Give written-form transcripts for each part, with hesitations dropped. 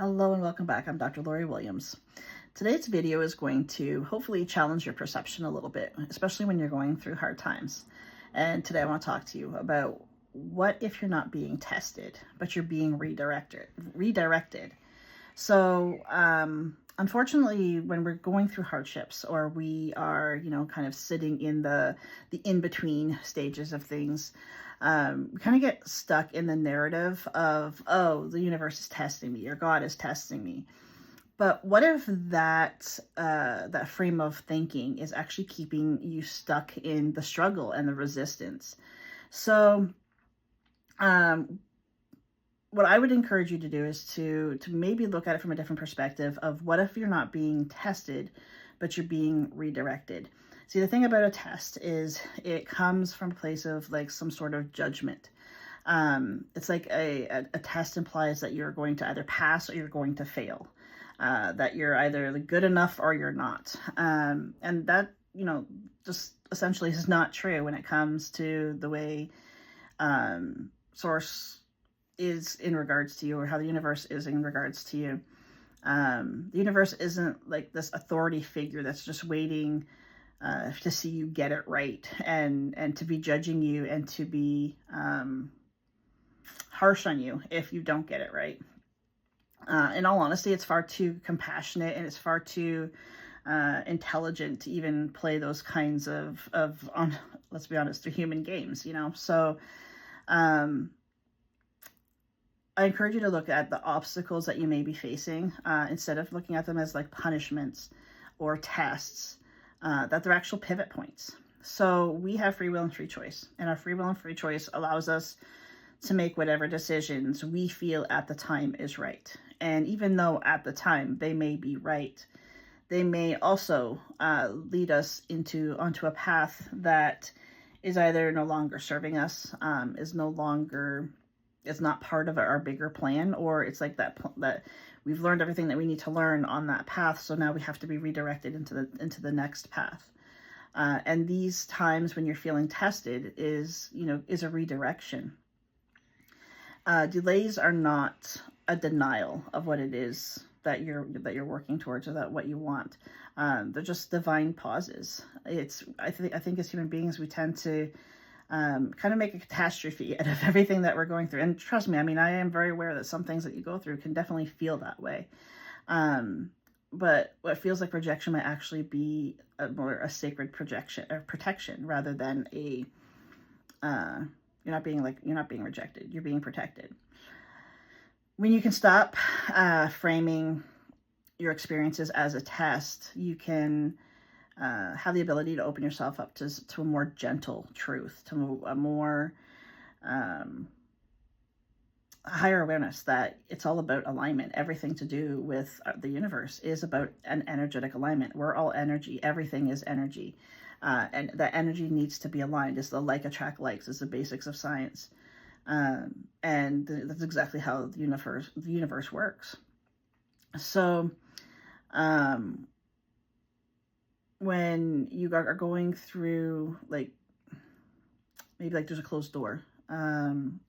Hello and welcome back. I'm Dr. Lori Williams. Today's video is going to hopefully challenge your perception a little bit, especially when you're going through hard times. And today I want to talk to you about what if you're not being tested, but you're being redirected. So, unfortunately, when we're going through hardships or we are, kind of sitting in the in-between stages of things, we kind of get stuck in the narrative of, oh, the universe is testing me or God is testing me. But what if that frame of thinking is actually keeping you stuck in the struggle and the resistance? So, what I would encourage you to do is to maybe look at it from a different perspective of what if you're not being tested, but you're being redirected. See, the thing about a test is it comes from a place of like some sort of judgment. It's like a test implies that you're going to either pass or you're going to fail, that you're either good enough or you're not. And that, just essentially is not true when it comes to the way source is in regards to you, or how the universe is in regards to you. The universe isn't like this authority figure that's just waiting to see you get it right and to be judging you and to be harsh on you if you don't get it right. In all honesty, it's far too compassionate and it's far too intelligent to even play those kinds of let's be honest, they're human games, So I encourage you to look at the obstacles that you may be facing instead of looking at them as like punishments or tests, that they're actual pivot points. So we have free will and free choice, and our free will and free choice allows us to make whatever decisions we feel at the time is right. And even though at the time they may be right, they may also lead us onto a path that is either no longer serving us, it's not part of our bigger plan, or it's like that we've learned everything that we need to learn on that path, so now we have to be redirected into the next path. And these times when you're feeling tested is a redirection. Delays are not a denial of what it is that you're working towards, or that what you want. They're just divine pauses. I think as human beings we tend to kind of make a catastrophe out of everything that we're going through. And trust me, I am very aware that some things that you go through can definitely feel that way. But what feels like rejection might actually be a sacred protection rather than you're not being rejected, you're being protected. When you can stop framing your experiences as a test, you can have the ability to open yourself up to a more gentle truth, to a more higher awareness that it's all about alignment. Everything to do with the universe is about an energetic alignment. We're all energy. Everything is energy. And that energy needs to be aligned. It's the like attract likes. It's the basics of science. And that's exactly how the universe works. So, when you are going through maybe there's a closed door,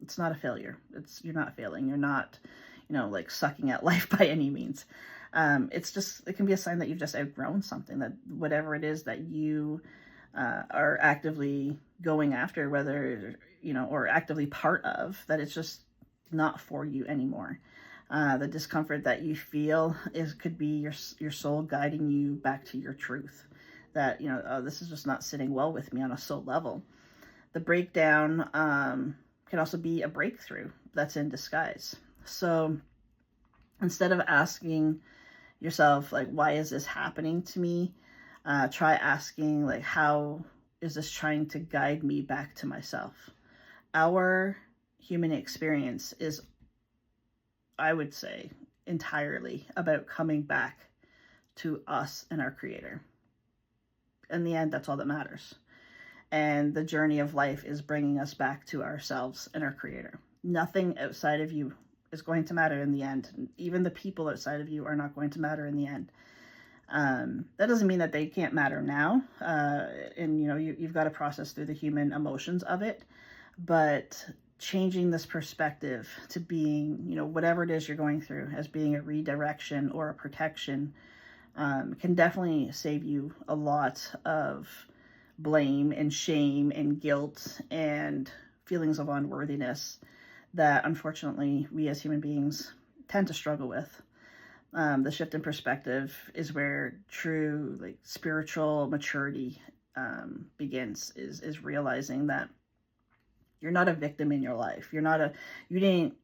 it's not a failure. You're not failing. You're not, sucking at life by any means. It can be a sign that you've just outgrown something, that whatever it is that you are actively going after, whether, or actively part of, that it's just not for you anymore. The discomfort that you feel could be your soul guiding you back to your truth. That, this is just not sitting well with me on a soul level. The breakdown can also be a breakthrough that's in disguise. So instead of asking yourself, why is this happening to me? Try asking, how is this trying to guide me back to myself? Our human experience is, I would say, entirely about coming back to us and our Creator. In the end, that's all that matters. And the journey of life is bringing us back to ourselves and our Creator. Nothing outside of you is going to matter in the end. Even the people outside of you are not going to matter in the end. That doesn't mean that they can't matter now. And you've got to process through the human emotions of it. But changing this perspective to being, you know, whatever it is you're going through as being a redirection or a protection, can definitely save you a lot of blame and shame and guilt and feelings of unworthiness that unfortunately we as human beings tend to struggle with. The shift in perspective is where true like spiritual maturity begins, is realizing that you're not a victim in your life. You didn't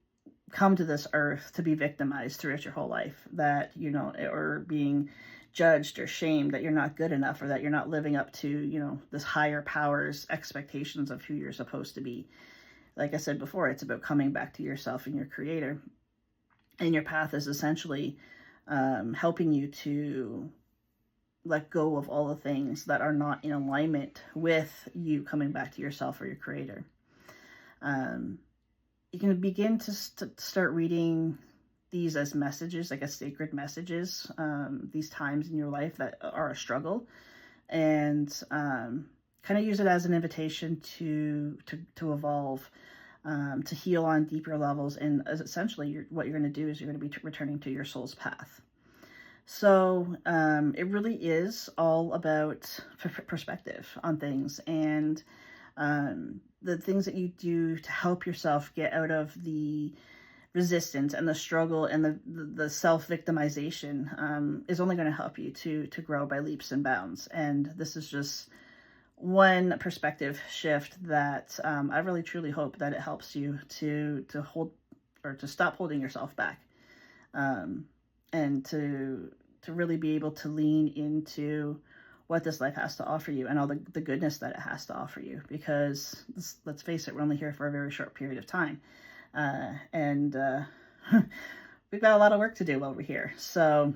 come to this earth to be victimized throughout your whole life, that, you know, or being judged or shamed that you're not good enough, or that you're not living up to, you know, this higher power's expectations of who you're supposed to be. Like I said before, it's about coming back to yourself and your creator. And your path is essentially helping you to let go of all the things that are not in alignment with you coming back to yourself or your creator. You can begin to start reading these as messages, like as sacred messages, these times in your life that are a struggle, and kind of use it as an invitation to evolve, to heal on deeper levels. And as essentially what you're going to do is you're going to be returning to your soul's path. So it really is all about perspective on things, and the things that you do to help yourself get out of the resistance and the struggle and the self-victimization is only going to help you to grow by leaps and bounds. And this is just one perspective shift that I really truly hope that it helps you to hold, or to stop holding yourself back, and to really be able to lean into what this life has to offer you and all the goodness that it has to offer you. Because let's face it, we're only here for a very short period of time. And we've got a lot of work to do over here. So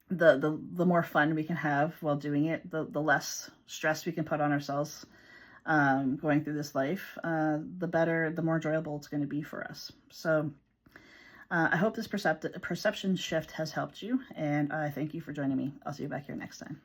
the more fun we can have while doing it, the less stress we can put on ourselves going through this life, the better, the more enjoyable it's going to be for us. So I hope this perception shift has helped you, and I thank you for joining me. I'll see you back here next time.